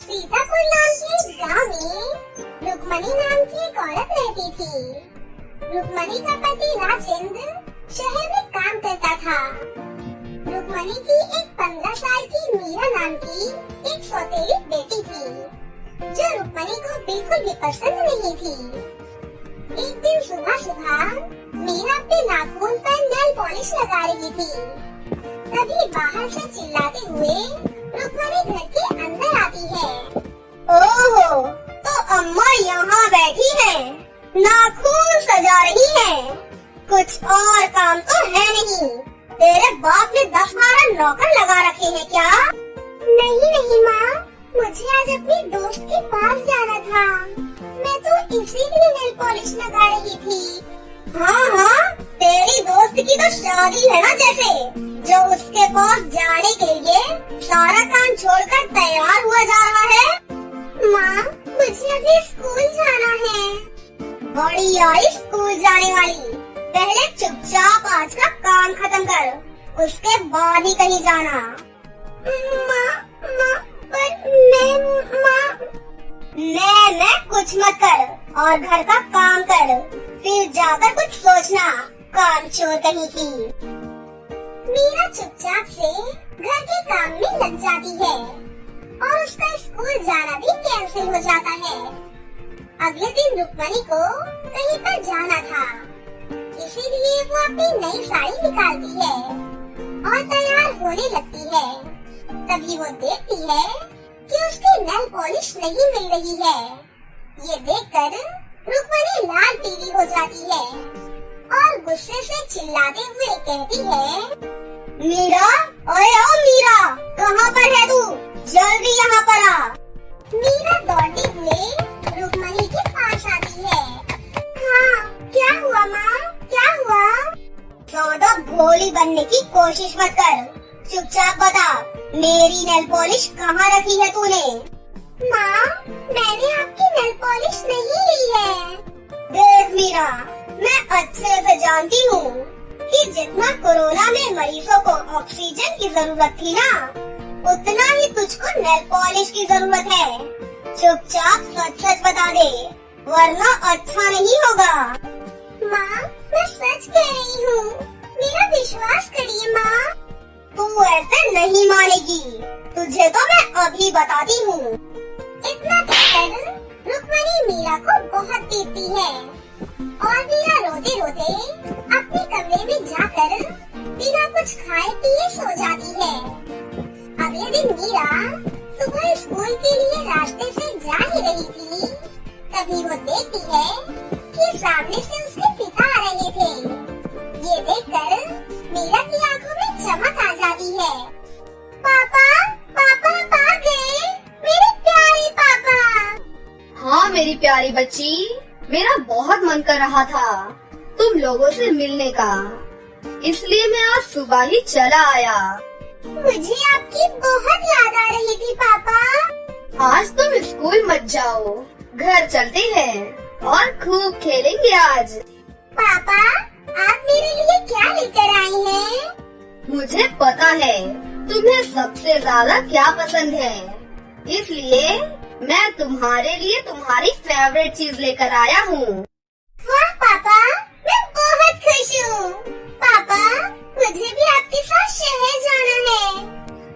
सीतापुर नाम के एक गाँव में रुक्मणी नाम की एक औरत रहती थी। रुक्मणी का पति राजेंद्र शहर में काम करता था। रुक्मणी की एक 15 साल की मीरा नाम की एक सौतेली बेटी थी, जो रुक्मणी को बिल्कुल भी पसंद नहीं थी। एक दिन सुबह सुबह मीरा अपने नाखून पर नेल पॉलिश लगा रही थी, तभी बाहर से चिल्लाते हुए रुक्मणी घर के अंदर आती है। ओहो, तो अम्मा यहाँ बैठी है, नाखून सजा रही है। कुछ और काम तो है नहीं। तेरे बाप ने 10-12 नौकर लगा रखे हैं क्या? नहीं नहीं माँ, मुझे आज अपनी दोस्त के पास जाना था, मैं तो इसीलिए नेल पॉलिश लगा रही थी। हाँ, तेरी दोस्त की तो शादी है ना, जैसे जो उसके पास जाने के लिए सारा काम छोड़कर तैयार हुआ जा रहा है। माँ, मुझे अभी स्कूल जाना है। बड़ी आई स्कूल जाने वाली, पहले चुपचाप आज का काम खत्म कर, उसके बाद ही कहीं जाना। माँ, पर मैं कुछ मत कर और घर का काम कर, फिर जाकर कुछ सोचना, काम चोर कहीं की। मीरा चुपचाप से घर के काम में लग जाती है और उसका स्कूल जाना भी कैंसिल हो जाता है। अगले दिन रुक्मणी को कहीं पर जाना था, इसीलिए वो अपनी नई साड़ी निकालती है और तैयार होने लगती है। तभी वो देखती है कि उसकी नेल पॉलिश नहीं मिल रही है। ये देखकर रुक्मणी लाल पीली हो जाती है और गुस्से से चिल्लाते हुए कहती है, मीरा, ओए ओ मीरा, कहाँ पर है तू? जल्दी यहाँ पर आ। मीरा दौड़ते हुए रुक्मणी के पास आती है। हाँ, क्या हुआ माँ, क्या हुआ? ज्यादा भोली बनने की कोशिश मत कर, चुपचाप बता, मेरी नेल पॉलिश कहाँ रखी है तूने? माँ, मैंने आपकी नेल पॉलिश नहीं ली है। देख मीरा, मैं अच्छे से जानती हूँ कि जितना कोरोना में मरीजों को ऑक्सीजन की जरूरत थी ना, उतना ही तुझको नेल पॉलिश की जरूरत है। चुपचाप सच सच बता दे, वरना अच्छा नहीं होगा। माँ, मैं सच कह रही हूँ, मेरा विश्वास करिए माँ। तू ऐसे नहीं मानेगी, तुझे तो मैं अभी बताती हूँ। इतना कहकर रुक्मणी मीरा को बहुत पीटती है और मीरा रोते रोते अपने कमरे में जाकर बिना कुछ खाए पिए सो जाती है। अगले दिन मीरा सुबह स्कूल के लिए रास्ते से जा ही रही थी, तभी वो देखती है कि सामने से उसके पिता आ रहे थे। ये देखकर मीरा की आंखों में चमक आ जाती है। पापा, पापा आप आ गए, मेरे प्यारे पापा। हाँ मेरी प्यारी बच्ची, मेरा बहुत मन कर रहा था तुम लोगों से मिलने का, इसलिए मैं आज सुबह ही चला आया। मुझे आपकी बहुत याद आ रही थी पापा। आज तुम स्कूल मत जाओ, घर चलते हैं और खूब खेलेंगे आज। पापा, आप मेरे लिए क्या लेकर आई हैं? मुझे पता है तुम्हें सबसे ज्यादा क्या पसंद है, इसलिए मैं तुम्हारे लिए तुम्हारी फेवरेट चीज लेकर आया हूँ। वाह पापा, मैं बहुत खुश हूँ। पापा, मुझे भी आपके साथ शहर जाना है,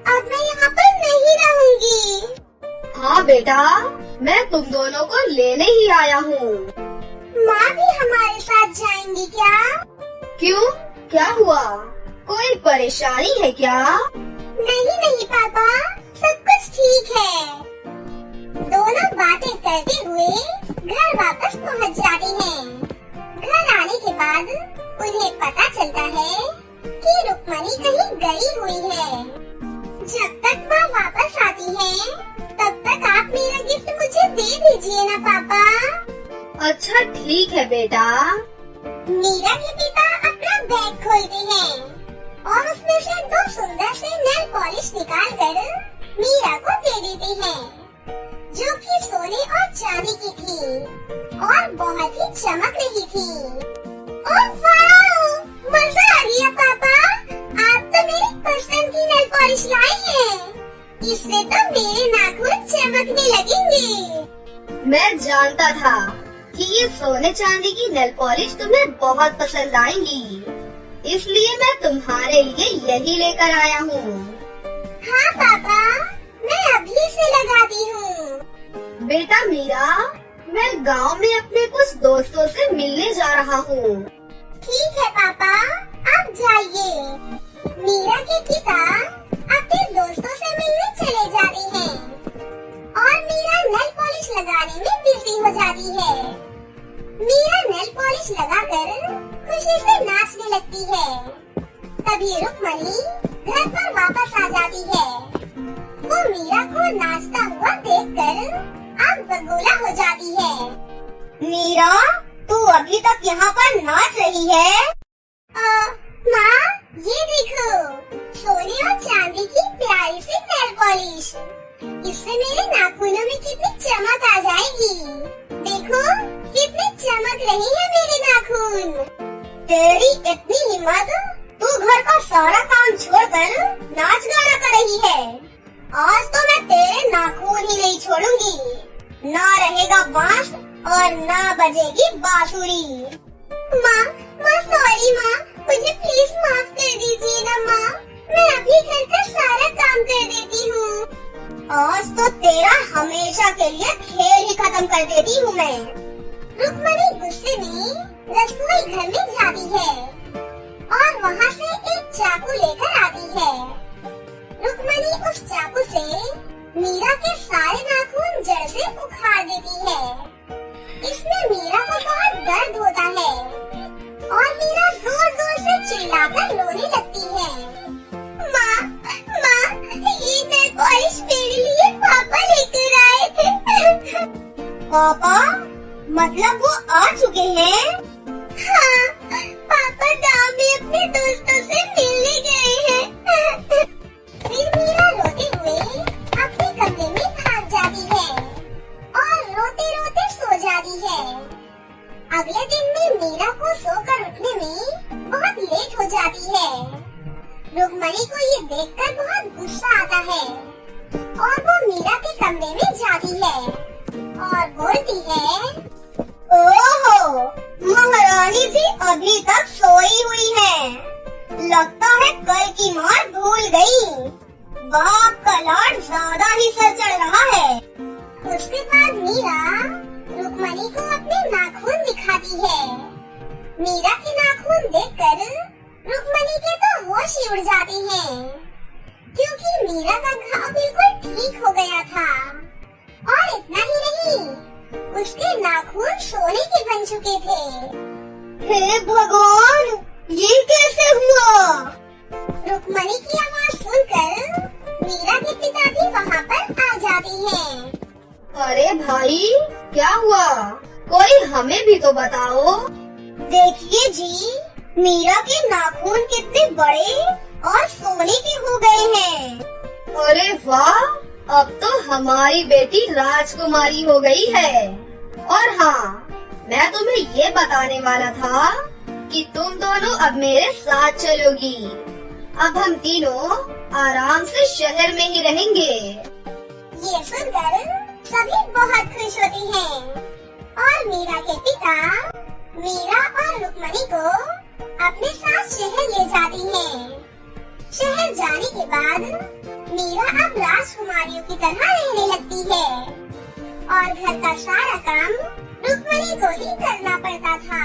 अब मैं यहाँ पर नहीं रहूँगी। हाँ बेटा, मैं तुम दोनों को लेने ही आया हूँ। माँ भी हमारे साथ जाएंगी क्या? क्यों, क्या हुआ, कोई परेशानी है क्या? नहीं नहीं पापा, सब कुछ ठीक है। दोनों बातें करते हुए घर वापस पहुँच जाते हैं। घर आने के बाद उन्हें पता चलता है कि रुक्मणी कहीं गई हुई है। जब तक माँ वापस आती है, तब तक आप मेरा गिफ्ट मुझे दे दीजिए ना पापा। अच्छा ठीक है बेटा। मीरा के पिता अपना बैग खोलते हैं और उसमें से 2 सुंदर से नेल पॉलिश निकाल कर मीरा को दे देते हैं, जो कि सोने और चांदी की थी और बहुत ही चमक रही थी। ओह वाह, मजा आ गया पापा, आप तो मेरी पसंद की नेल पॉलिश लाई हैं। इससे तो मेरे नाखून चमक चमकने लगेंगे। मैं जानता था कि ये सोने चांदी की नेल पॉलिश तुम्हें बहुत पसंद आएंगी, इसलिए मैं तुम्हारे लिए यही लेकर आया हूँ। हाँ पापा, मैं अभी से लगाती हूँ। बेटा मीरा, मैं गांव में अपने कुछ दोस्तों से मिलने जा रहा हूँ। ठीक है पापा, आप जाइए। मीरा के पिता अपने दोस्तों से मिलने चले जाते हैं और मीरा नेल पॉलिश लगाने में बिजी हो जाती है। मीरा नेल पॉलिश लगाकर खुशी से नाचने लगती है। तभी रुक्मणी घर पर वापस आ जाती है। वो मीरा को नाचता हुआ देखकर आग बगोला हो जाती है। मीरा, तू अभी तक यहाँ पर नाच रही है? माँ, ये देखो, सोने और चांदी की प्यारी सी नेल पॉलिश। इससे मेरे नाखूनों में कितनी चमक आ जाएगी। देखो, कितनी चमक रही है मेरे नाखून। तेरी इतनी हिम्मत, तू घर का सारा काम छोड़कर नाच गाना कर रही है। आज तो मैं तेरे नाखून ही नहीं छोड़ूंगी। ना रहेगा बांस और ना बजेगी बांसुरी। माँ, सॉरी माँ, मुझे प्लीज माफ कर दीजिए ना माँ। मैं अभी घर का सारा काम कर देती हूँ। आज तो तेरा हमेशा के लिए खेल ही खत्म कर देती हूँ मैं। रुक्मणी गुस्से में रसोई घर में जाती है और वहाँ से एक चाकू लेकर आती है। रुक्मणी उस चाकू से मीरा के सारे नाखून जड़ से उखाड़ देती है। इसमें मीरा को बहुत दर्द होता है और मीरा जोर जोर से चिल्लाकर रोने लगती है। माँ, ये नेल पॉलिश मेरे लिए पापा लेकर आए थे। पापा? मतलब वो आ चुके हैं? हाँ, पापा गाँव में अपने दोस्तों से मिलने गए हैं। फिर मीरा रोते हुए अपने कमरे में भाग जाती है और रोते रोते सो जाती है। अगले दिन में मीरा को सोकर उठने में बहुत लेट हो जाती है। रुक्मणी को ये देखकर बहुत गुस्सा आता है और वो मीरा के कमरे में जाती है और बोलती है, ओहो, महारानी भी अभी तक सोई हुई है। लगता है कल की मार भूल गई। बाप का लाड ज्यादा ही सर चढ़ रहा है। उसके बाद मीरा रुक्मणी को अपने नाखून दिखाती है। मीरा के नाखून देखकर रुक्मणी के तो होश ही उड़ जाते हैं, क्योंकि मीरा का घाव बिल्कुल ठीक हो गया था। और इतना ही नहीं, उसके नाखून सोने के बन चुके थे। हे भगवान, ये कैसे हुआ? रुक्मणी की आवाज सुनकर मीरा के पिता भी वहाँ पर आ जाते हैं। अरे भाई, क्या हुआ? कोई हमें भी तो बताओ। देखिए जी, मीरा के नाखून कितने बड़े और सोने के हो गए हैं। अरे वाह, अब तो हमारी बेटी राजकुमारी हो गई है। और हाँ, मैं तुम्हें ये बताने वाला था कि तुम दोनों अब मेरे साथ चलोगी। अब हम तीनों आराम से शहर में ही रहेंगे। ये सुनकर सभी बहुत खुश होते हैं और मीरा के पिता मीरा और रुक्मणी को अपने साथ शहर ले जाते हैं। शहर जाने के बाद मीरा अब राजकुमारियों की तरह रहने लगती है और घर का सारा काम रुक्मणी को ही करना पड़ता था।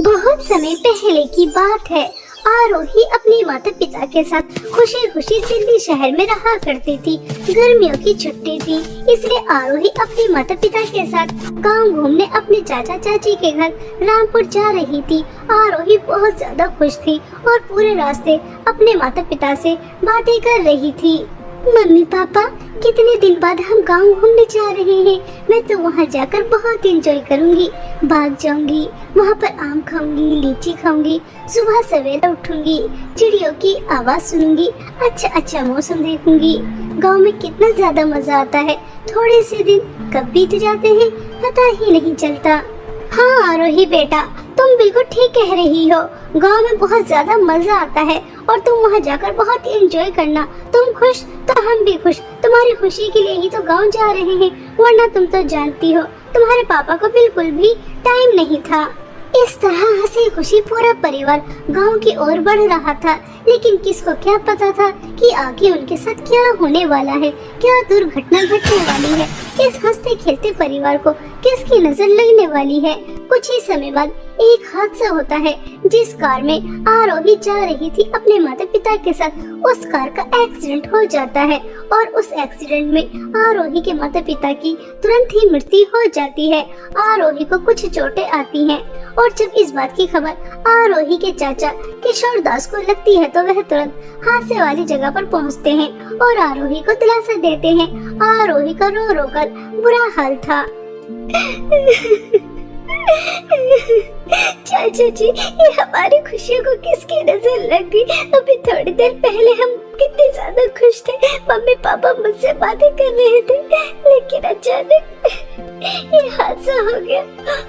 बहुत समय पहले की बात है। आरोही अपने माता पिता के साथ खुशी खुशी दिल्ली शहर में रहा करती थी। गर्मियों की छुट्टी थी, इसलिए आरोही अपने माता पिता के साथ गांव घूमने अपने चाचा चाची के घर रामपुर जा रही थी। आरोही बहुत ज्यादा खुश थी और पूरे रास्ते अपने माता पिता से बातें कर रही थी। मम्मी पापा, कितने दिन बाद हम गांव घूमने जा रहे हैं। मैं तो वहाँ जाकर बहुत एंजॉय करूँगी, भाग जाऊंगी, वहाँ पर आम खाऊंगी, लीची खाऊंगी, सुबह सवेरे उठूंगी, चिड़ियों की आवाज सुनूंगी, अच्छा मौसम देखूंगी। गांव में कितना ज्यादा मजा आता है। थोड़े से दिन कब बीत जाते हैं पता ही नहीं चलता। हाँ आरोही बेटा, तुम बिल्कुल ठीक कह रही हो। गांव में बहुत ज्यादा मजा आता है और तुम वहां जाकर बहुत एंजॉय करना। तुम खुश तो हम भी खुश। तुम्हारी खुशी के लिए ही तो गांव जा रहे हैं, वरना तुम तो जानती हो तुम्हारे पापा को बिल्कुल भी टाइम नहीं था। इस तरह हंसी खुशी पूरा परिवार गांव की ओर बढ़ रहा था, लेकिन किसको क्या पता था कि आगे उनके साथ क्या होने वाला है, क्या दुर्घटना घटने वाली है। इस हंसते खेलते परिवार को किसकी नजर लगने वाली है। कुछ ही समय बाद एक हादसा होता है, जिस कार में आरोही जा रही थी अपने माता पिता के साथ, उस कार का एक्सीडेंट हो जाता है और उस एक्सीडेंट में आरोही के माता पिता की तुरंत ही मृत्यु हो जाती है। आरोही को कुछ चोटें आती हैं और जब इस बात की खबर आरोही के चाचा किशोर दास को लगती है तो वह तुरंत हादसे वाली जगह पर पहुंचते हैं और आरोही को दिलासा देते हैं। आरोही का रो रो कर बुरा हाल था। चाचा जी, ये हमारी खुशियों को किसकी नजर लग गई? अभी थोड़ी देर पहले हम कितने ज्यादा खुश थे, मम्मी पापा मुझसे बातें कर रहे थे, लेकिन अचानक ये हादसा हो गया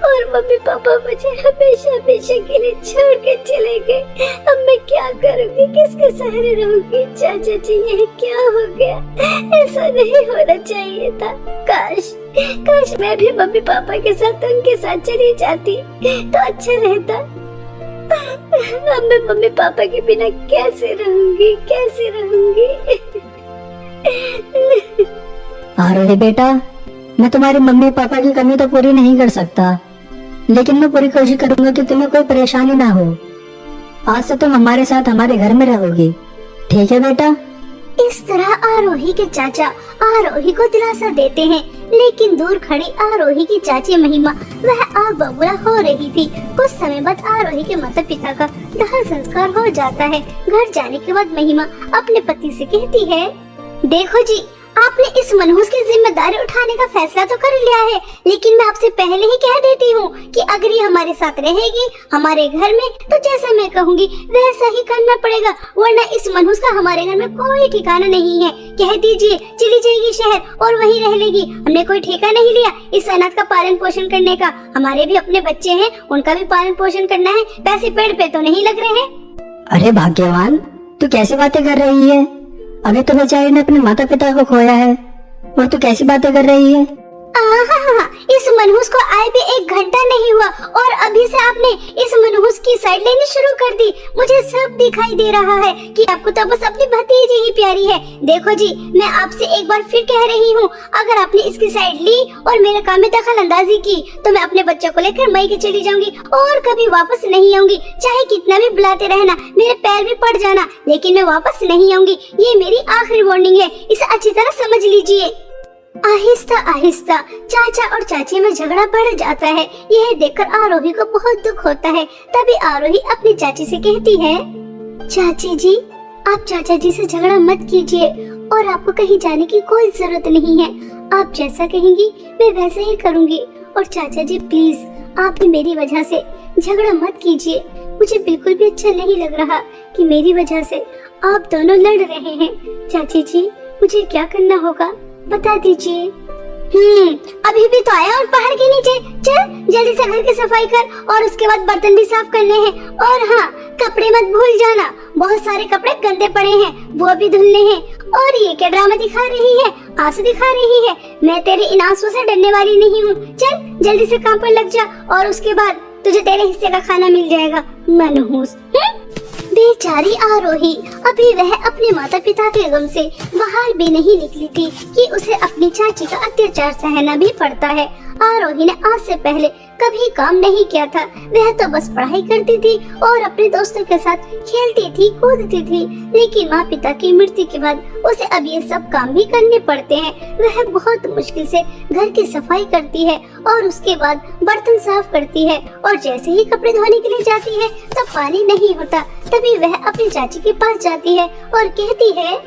और मम्मी पापा मुझे हमेशा हमेशा के लिए छोड़ के चले गए। अब मैं क्या करूँगी, किसके सहारे रहूंगी? चाचा जी, ये क्या हो गया? ऐसा नहीं होना चाहिए था। काश मैं भी मम्मी पापा के साथ उनके साथ चली जाती तो अच्छा रहता। अब मैं मम्मी पापा के बिना कैसे रहूंगी? आरोही बेटा, मैं तुम्हारे मम्मी पापा की कमी तो पूरी नहीं कर सकता, लेकिन मैं पूरी कोशिश करूंगा कि तुम्हें कोई परेशानी ना हो। आज से तुम हमारे साथ हमारे घर में रहोगी, ठीक है बेटा? इस तरह आरोही के चाचा आरोही को दिलासा देते हैं, लेकिन दूर खड़ी आरोही की चाची महिमा वह आग बबूला हो रही थी। कुछ समय बाद आरोही के माता पिता का दाह संस्कार हो जाता है। घर जाने के बाद महिमा अपने पति से कहती है, देखो जी, आपने इस मनहूस की जिम्मेदारी उठाने का फैसला तो कर लिया है, लेकिन मैं आपसे पहले ही कह देती हूँ कि अगर ये हमारे साथ रहेगी हमारे घर में, तो जैसा मैं कहूँगी वैसा ही करना पड़ेगा, वरना इस मनहूस का हमारे घर में कोई ठिकाना नहीं है। कह दीजिए चली जाएगी शहर और वहीं रह लेगी। हमने कोई ठेका नहीं लिया इस अनाथ का पालन पोषण करने का। हमारे भी अपने बच्चे हैं, उनका भी पालन पोषण करना है। पैसे पेड़ पे तो नहीं लग रहे हैं। अरे भाग्यवान, तू कैसी बातें कर रही है? अभी तो बेचारी ने अपने माता पिता को खोया है और तू कैसी बातें कर रही है? इस मनहूस को आए भी 1 घंटा नहीं हुआ और अभी से आपने इस मनहूस की साइड लेनी शुरू कर दी। मुझे सब दिखाई दे रहा है कि आपको तो बस अपनी भतीजी ही प्यारी है। देखो जी, मैं आपसे एक बार फिर कह रही हूँ, अगर आपने इसकी साइड ली और मेरे काम में दखल अंदाजी की तो मैं अपने बच्चों को लेकर मई के चली जाऊंगी और कभी वापस नहीं आऊंगी। चाहे कितना भी बुलाते रहना, मेरे पैर भी पड़ जाना, लेकिन मैं वापस नहीं आऊंगी। ये मेरी आखिरी वार्निंग है, इसे अच्छी तरह समझ लीजिए। आहिस्ता आहिस्ता चाचा और चाची में झगड़ा बढ़ जाता है। यह देखकर आरोही को बहुत दुख होता है। तभी आरोही अपनी चाची से कहती है, चाची जी, आप चाचा जी से झगड़ा मत कीजिए और आपको कहीं जाने की कोई जरूरत नहीं है। आप जैसा कहेंगी मैं वैसे ही करूंगी। और चाचा जी प्लीज, आप भी मेरी वजह से झगड़ा मत कीजिए। मुझे बिल्कुल भी अच्छा नहीं लग रहा कि मेरी वजह से आप दोनों लड़ रहे हैं। चाची जी, मुझे क्या करना होगा बता दीजिए। अभी भी तो आया और पहाड़ के नीचे। चल जल्दी से घर की सफाई कर और उसके बाद बर्तन भी साफ करने हैं। और हाँ, कपड़े मत भूल जाना, बहुत सारे कपड़े गंदे पड़े हैं, वो भी धुलने हैं। और ये क्या ड्रामा दिखा रही है, आंसू दिखा रही है? मैं तेरे इन आंसू से डरने वाली नहीं हूँ। चल जल्दी से काम पर लग जा और उसके बाद तुझे तेरे हिस्से का खाना मिल जाएगा, मनहूस। बेचारी आरोही, अभी वह अपने माता पिता के गम से बाहर भी नहीं निकली थी कि उसे अपनी चाची का अत्याचार सहना भी पड़ता है। आरोही ने आज से पहले कभी काम नहीं किया था। वह तो बस पढ़ाई करती थी और अपने दोस्तों के साथ खेलती थी, कूदती थी, लेकिन माँ पिता की मृत्यु के बाद उसे अब ये सब काम भी करने पड़ते हैं। वह बहुत मुश्किल से घर की सफाई करती है और उसके बाद बर्तन साफ करती है और जैसे ही कपड़े धोने के लिए जाती है तो पानी नहीं होता। तभी वह अपनी चाची के पास जाती है और कहती है,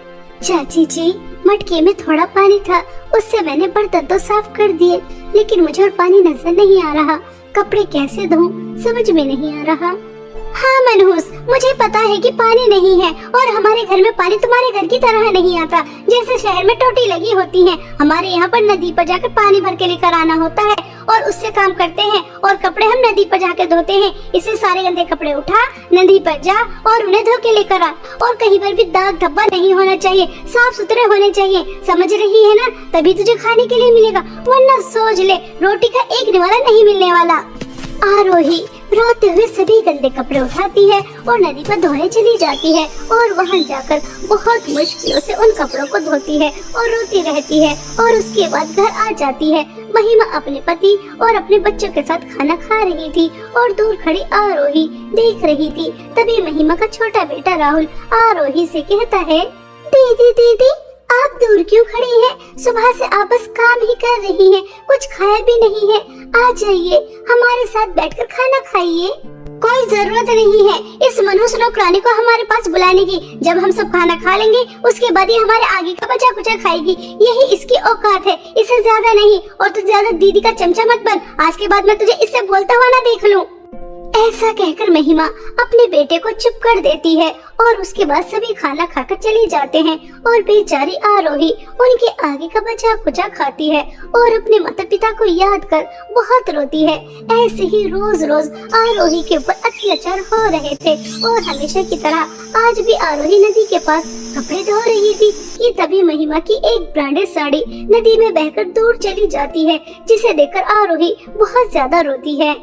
चाची जी, मटके में थोड़ा पानी था, उससे मैंने बर्तन तो साफ कर दिए, लेकिन मुझे और पानी नजर नहीं आ रहा। कपड़े कैसे धोऊं समझ में नहीं आ रहा। हाँ मनहूस, मुझे पता है कि पानी नहीं है और हमारे घर में पानी तुम्हारे घर की तरह नहीं आता। जैसे शहर में टोटी लगी होती है, हमारे यहाँ पर नदी पर जाकर पानी भर के लेकर आना होता है और उससे काम करते हैं और कपड़े हम नदी पर जाकर धोते हैं। इससे सारे गंदे कपड़े उठा, नदी पर जा और उन्हें धो के लेकर आ। और कहीं पर भी दाग धब्बा नहीं होना चाहिए, साफ सुथरे होने चाहिए, समझ रही है ना? तभी तुझे खाने के लिए मिलेगा, वरना सोच ले रोटी का एक निवाला नहीं मिलने वाला। आरोही रोते हुए सभी गंदे कपड़े उठाती है और नदी पर धोने चली जाती है और वहां जाकर बहुत मुश्किलों से उन कपड़ों को धोती है और रोती रहती है और उसके बाद घर आ जाती है। महिमा अपने पति और अपने बच्चों के साथ खाना खा रही थी और दूर खड़ी आरोही देख रही थी। तभी महिमा का छोटा बेटा राहुल आरोही से कहता है, दीदी दीदी आप दूर क्यों खड़ी हैं? सुबह से आप बस काम ही कर रही हैं, कुछ खाया भी नहीं है। आ जाइए, हमारे साथ बैठकर खाना खाइए। कोई जरूरत नहीं है इस मनहूस नौकरानी को हमारे पास बुलाने की। जब हम सब खाना खा लेंगे उसके बाद ही हमारे आगे का बचा कुचा खाएगी, यही इसकी औकात है, इससे ज्यादा नहीं। और तू ज्यादा दीदी का चमचा मत बन, आज के बाद मैं तुझे इससे बोलता हुआ ना देख लूं। ऐसा कहकर महिमा अपने बेटे को चुप कर देती है और उसके बाद सभी खाना खाकर चले जाते हैं और बेचारी आरोही उनके आगे का बचा कुचा खाती है और अपने माता पिता को याद कर बहुत रोती है। ऐसे ही रोज रोज आरोही के ऊपर अत्याचार हो रहे थे और हमेशा की तरह आज भी आरोही नदी के पास कपड़े धो रही थी कि तभी महिमा की एक ब्रांडेड साड़ी नदी में बहकर दूर चली जाती है, जिसे देखकर आरोही बहुत ज्यादा रोती है।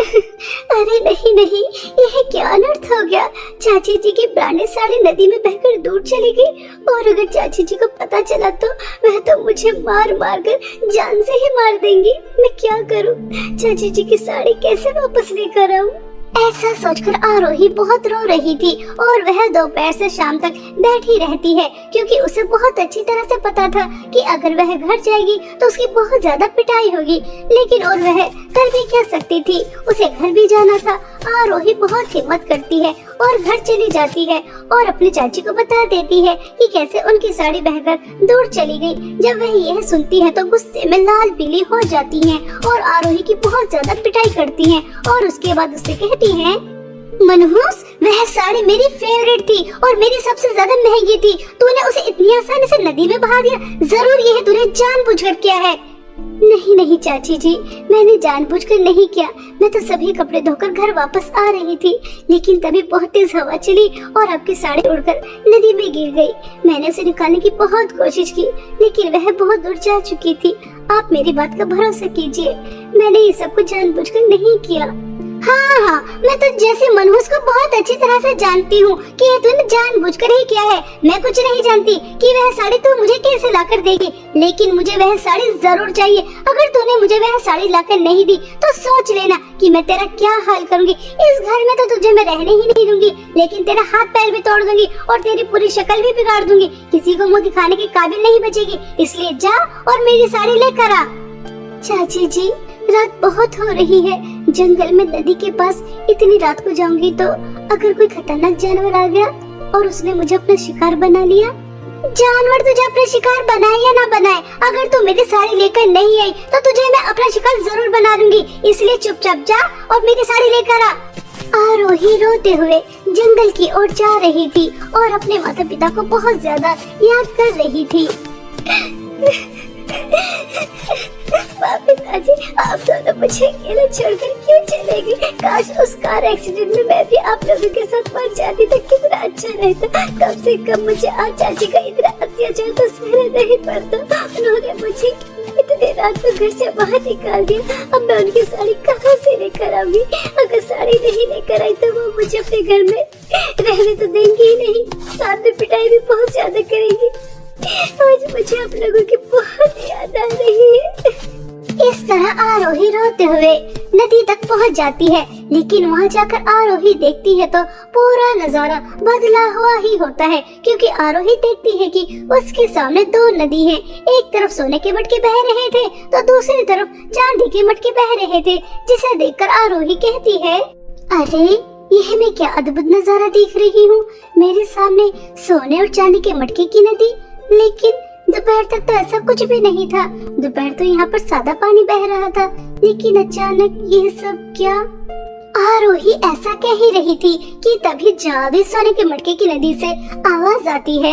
अरे नहीं नहीं, यह क्या अनर्थ हो गया। चाची जी की ब्रांडेड साड़ी नदी में बहकर दूर चली गई और अगर चाची जी को पता चला तो वह तो मुझे मार मार कर जान से ही मार देंगी। मैं क्या करूं? चाची जी की साड़ी कैसे वापस लेकर आऊं? ऐसा सोचकर आरोही बहुत रो रही थी और वह दोपहर से शाम तक बैठी रहती है क्योंकि उसे बहुत अच्छी तरह से पता था कि अगर वह घर जाएगी तो उसकी बहुत ज्यादा पिटाई होगी। लेकिन और वह कर भी क्या सकती थी, उसे घर भी जाना था। आरोही बहुत हिम्मत करती है और घर चली जाती है और अपनी चाची को बता देती है कि कैसे उनकी साड़ी बहकर दूर चली गई। जब वह यह सुनती है तो गुस्से में लाल पीली हो जाती है और आरोही की बहुत ज्यादा पिटाई करती है और उसके बाद उससे कहती है, मनहूस वह साड़ी मेरी फेवरेट थी और मेरी सबसे ज्यादा महंगी थी, तूने उसे इतनी आसानी से नदी में बहा दिया, जरूर यह तूने जानबूझकर किया है। नहीं नहीं चाची जी, मैंने जानबूझकर नहीं किया, मैं तो सभी कपड़े धोकर घर वापस आ रही थी, लेकिन तभी बहुत तेज हवा चली और आपकी साड़ी उड़कर नदी में गिर गई। मैंने उसे निकालने की बहुत कोशिश की लेकिन वह बहुत दूर जा चुकी थी। आप मेरी बात का भरोसा कीजिए, मैंने ये सब कुछ जानबूझकर नहीं किया। हाँ, मैं तो जैसे मनहूस को बहुत अच्छी तरह से जानती हूँ कि ये तूने जानबूझकर ही किया है। मैं कुछ नहीं जानती कि वह साड़ी तू मुझे कैसे लाकर देगी, लेकिन मुझे वह साड़ी जरूर चाहिए। अगर तूने मुझे वह साड़ी लाकर नहीं दी तो सोच लेना कि मैं तेरा क्या हाल करूँगी। इस घर में तो तुझे मैं रहने ही नहीं दूंगी, लेकिन तेरा हाथ पैर भी तोड़ दूंगी और तेरी पूरी शक्ल भी बिगाड़ दूंगी। किसी को मुँह दिखाने के काबिल नहीं बचेगी, इसलिए जा और मेरी साड़ी लेकर आ। चाची जी, रात बहुत हो रही है, जंगल में नदी के पास इतनी रात को जाऊंगी तो अगर कोई खतरनाक जानवर आ गया और उसने मुझे अपना शिकार बना लिया। जानवर तुझे अपना शिकार बनाए या ना बनाए, अगर तू मेरी साड़ी लेकर नहीं आई तो तुझे मैं अपना शिकार जरूर बना दूंगी, इसलिए चुपचाप जा और मेरी साड़ी लेकर आ। आरोही रोते हुए जंगल की ओर जा रही थी और अपने माता पिता को बहुत ज्यादा याद कर रही थी। पिताजी, आप दोनों मुझे अकेले छोड़कर क्यों चले गए? काश उस कार एक्सीडेंट में मैं भी आप लोगों के साथ मर जाती तो कितना अच्छा रहता। कम से कम मुझे आज चाची का इतना अत्याचार तो सहना नहीं पड़ता। उन्होंने मुझे इतनी रात को घर से बाहर निकाल दिया। अब मैं उनकी साड़ी कहाँ से लेकर आऊंगी? अगर साड़ी नहीं लेकर आई तो वो मुझे अपने घर में रहने तो देंगी ही नहीं, साथ में पिटाई भी बहुत ज्यादा करेंगी। आज मुझे आप लोगों की बहुत याद आ रही है। इस तरह आरोही रोते हुए नदी तक पहुंच जाती है, लेकिन वहां जाकर आरोही देखती है तो पूरा नजारा बदला हुआ ही होता है, क्योंकि आरोही देखती है कि उसके सामने दो नदी हैं। एक तरफ सोने के मटके बह रहे थे तो दूसरी तरफ चांदी के मटके बह रहे थे, जिसे देखकर आरोही कहती है, अरे यह मैं क्या अद्भुत नजारा देख रही हूँ। मेरे सामने सोने और चांदी के मटके की नदी, लेकिन दोपहर तक तो ऐसा कुछ भी नहीं था। दोपहर तो यहाँ पर सादा पानी बह रहा था, लेकिन अचानक ये सब क्या? आरोही ऐसा कह ही रही थी कि तभी जादू सोने के मटके की नदी से आवाज आती है।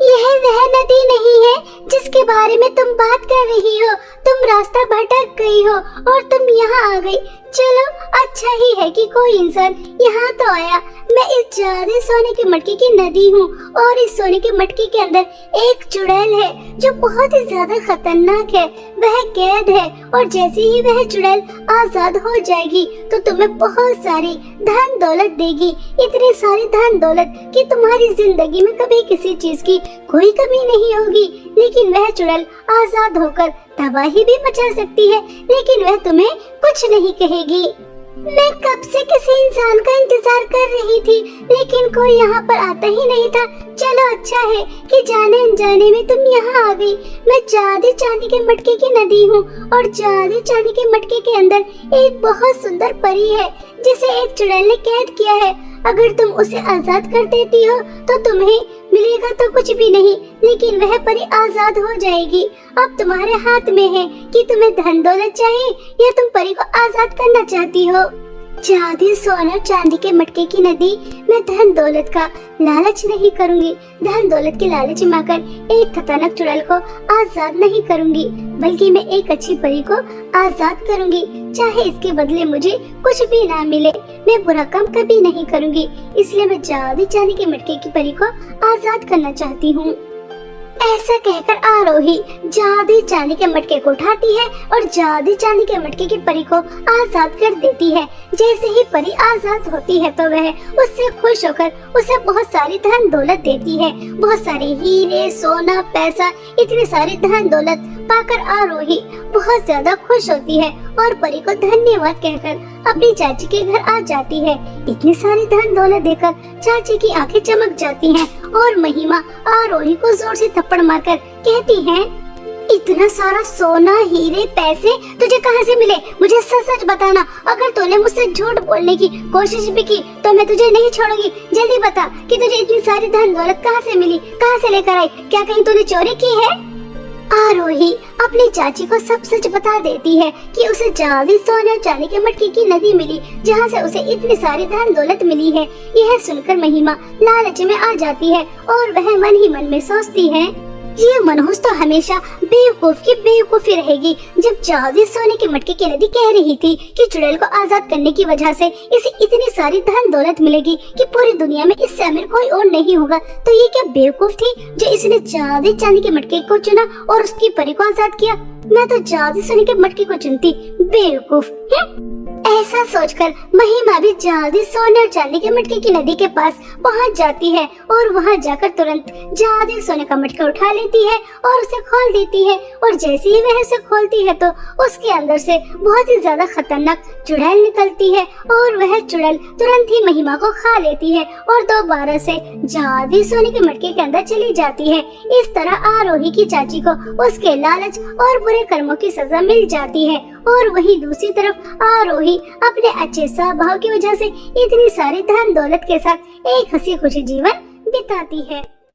यह वह नदी नहीं है जिसके बारे में तुम बात कर रही हो। तुम रास्ता भटक गई हो और तुम यहाँ आ गई। चलो अच्छा ही है कि कोई इंसान यहाँ तो आया। मैं इस जादू सोने के मटके की नदी हूँ और इस सोने के मटके के अंदर एक चुड़ैल है जो बहुत ही ज्यादा खतरनाक है। वह कैद है और जैसे ही वह चुड़ैल आजाद हो जाएगी तो तुम्हें बहुत सारी धन दौलत देगी, इतनी सारी धन दौलत कि तुम्हारी जिंदगी में कभी किसी चीज की कोई कमी नहीं होगी। लेकिन वह चुड़ैल आजाद होकर तबाही भी मचा सकती है, लेकिन वह तुम्हें कुछ नहीं कहेगी। मैं कब से किसी इंसान का इंतजार कर रही थी लेकिन कोई यहाँ पर आता ही नहीं था। चलो अच्छा है कि जाने अनजाने में तुम यहाँ आ गई। मैं जादू चांदी के मटके की नदी हूँ और जादू चांदी के मटके के अंदर एक बहुत सुंदर परी है जिसे एक चुड़ैल ने कैद किया है। अगर तुम उसे आजाद कर देती हो तो तुम्हें मिलेगा तो कुछ भी नहीं, लेकिन वह परी आजाद हो जाएगी। अब तुम्हारे हाथ में है कि तुम्हें धन दौलत चाहिए या तुम परी को आजाद करना चाहती हो। जादू सोना चांदी के मटके की नदी, मैं धन दौलत का लालच नहीं करूंगी। धन दौलत के लालच में आकर एक खतरनाक चुड़ैल को आजाद नहीं करूंगी, बल्कि मैं एक अच्छी परी को आजाद करूंगी। चाहे इसके बदले मुझे कुछ भी ना मिले, मैं बुरा काम कभी नहीं करूंगी। इसलिए मैं जादू चांदी के मटके की परी को आजाद करना चाहती हूँ। ऐसा कहकर आरोही जादू चांदी के मटके को उठाती है और जादू चांदी के मटके की परी को आजाद कर देती है। जैसे ही परी आजाद होती है तो वह उससे खुश होकर उसे बहुत सारी धन दौलत देती है। बहुत सारे हीरे, सोना, पैसा, इतनी सारी धन दौलत पाकर आरोही बहुत ज्यादा खुश होती है और परी को धन्यवाद कहकर अपनी चाची के घर आ जाती है। इतनी सारी धन दौलत देकर चाची की आंखें चमक जाती हैं और महिमा आरोही को जोर से थप्पड़ मारकर कहती है, इतना सारा सोना, हीरे, पैसे तुझे कहाँ से मिले? मुझे सच सच बताना। अगर तूने मुझसे झूठ बोलने की कोशिश भी की तो मैं तुझे नहीं छोड़ूंगी। जल्दी बता कि तुझे इतनी सारी धन दौलत कहाँ से मिली, कहाँ से लेकर आई? क्या कहीं तूने चोरी की है? आरोही अपनी चाची को सब सच बता देती है कि उसे जादू सोने और चांदी के मटके की नदी मिली जहाँ से उसे इतनी सारी धन दौलत मिली है। यह सुनकर महिमा लालच में आ जाती है और वह मन ही मन में सोचती है, ये मनहूस तो हमेशा बेवकूफ की बेवकूफी रहेगी। जब जादू सोने के मटके की नदी कह रही थी कि चुड़ैल को आजाद करने की वजह से इसे इतनी सारी धन दौलत मिलेगी कि पूरी दुनिया में इससे अमीर कोई और नहीं होगा, तो ये क्या बेवकूफ थी जो इसने जादू चांदी के मटके को चुना और उसकी परी को आजाद किया? मैं तो जादू सोने के मटके को चुनती, बेवकूफ। ऐसा सोचकर महिमा भी जादू सोने और चांदी के मटके की नदी के पास पहुंच जाती है और वहां जाकर तुरंत जादू सोने का मटका उठा लेती है और उसे खोल देती है। और जैसे ही वह उसे खोलती है तो उसके अंदर से बहुत ही ज्यादा खतरनाक चुड़ैल निकलती है और वह चुड़ैल तुरंत ही महिमा को खा लेती है और दोबारा से जादू सोने के मटके के अंदर चली जाती है। इस तरह आरोही की चाची को उसके लालच और बुरे कर्मों की सजा मिल जाती है और वहीं दूसरी तरफ आरोही अपने अच्छे स्वभाव की वजह से इतनी सारी धन दौलत के साथ एक हंसी खुशी जीवन बिताती है।